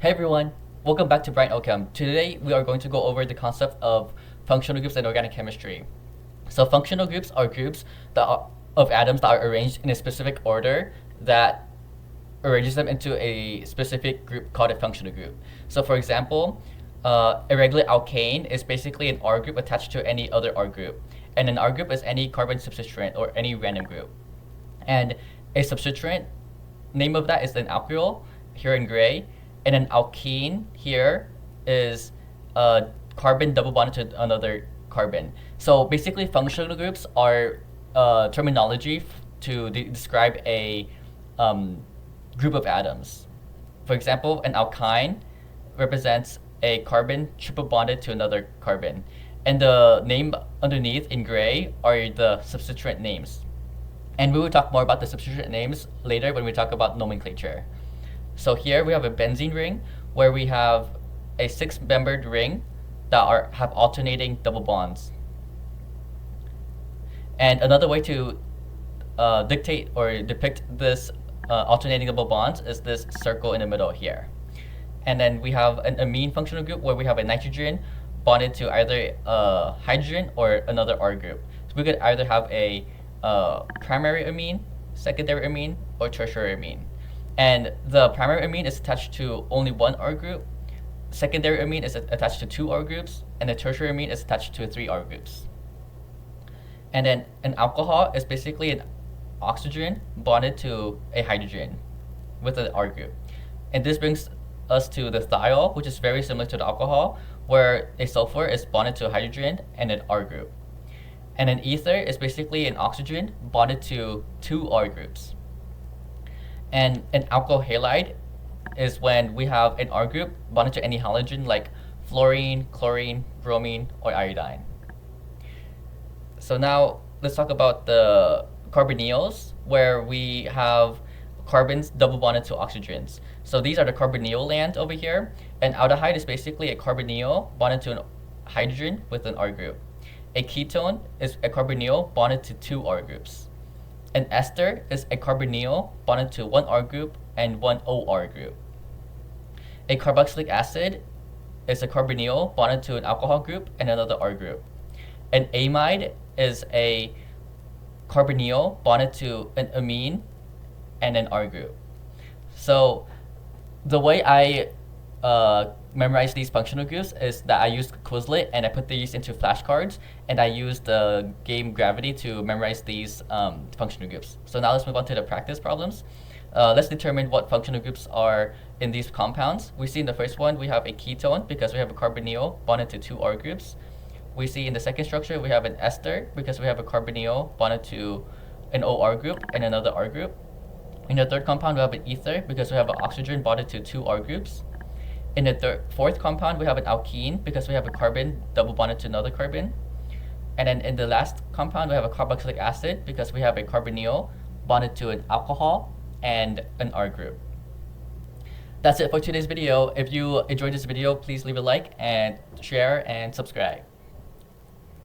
Hey everyone, welcome back to Bright OChem. Today we are going to go over the concept of functional groups in organic chemistry. So functional groups are groups of atoms that are arranged in a specific order that arranges them into a specific group called a functional group. So for example, a regular alkane is basically an R group attached to any other R group. And an R group is any carbon substituent or any random group. And a substituent, name of that is an alkyl, here in gray, and an alkene here is a carbon double bonded to another carbon. So basically, functional groups are terminology to describe a group of atoms. For example, an alkyne represents a carbon triple bonded to another carbon. And the name underneath in gray are the substituent names. And we will talk more about the substituent names later when we talk about nomenclature. So here we have a benzene ring where we have a six-membered ring that have alternating double bonds. And another way to dictate or depict this alternating double bonds is this circle in the middle here. And then we have an amine functional group where we have a nitrogen bonded to either a hydrogen or another R group. So we could either have a primary amine, secondary amine, or tertiary amine. And the primary amine is attached to only one R group, secondary amine is attached to two R groups, and the tertiary amine is attached to three R groups. And then an alcohol is basically an oxygen bonded to a hydrogen with an R group. And this brings us to the thiol, which is very similar to the alcohol, where a sulfur is bonded to a hydrogen and an R group. And an ether is basically an oxygen bonded to two R groups. And an alkyl halide is when we have an R group bonded to any halogen like fluorine, chlorine, bromine, or iodine. So now let's talk about the carbonyls, where we have carbons double bonded to oxygens. So these are the carbonyl land over here. And aldehyde is basically a carbonyl bonded to a hydrogen with an R group. A ketone is a carbonyl bonded to two R groups. An ester is a carbonyl bonded to one R group and one OR group. A carboxylic acid is a carbonyl bonded to an alcohol group and another R group. An amide is a carbonyl bonded to an amine and an R group. So the way I memorize these functional groups is that I used Quizlet and I put these into flashcards, and I used the game Gravity to memorize these functional groups. So now let's move on to the practice problems. Let's determine what functional groups are in these compounds. We see in the first one we have a ketone because we have a carbonyl bonded to two R groups. We see in the second structure we have an ester because we have a carbonyl bonded to an OR group and another R group. In the third compound we have an ether because we have an oxygen bonded to two R groups. In the fourth compound, we have an alkene because we have a carbon double bonded to another carbon. And then in the last compound, we have a carboxylic acid because we have a carbonyl bonded to an alcohol and an R group. That's it for today's video. If you enjoyed this video, please leave a like and share and subscribe.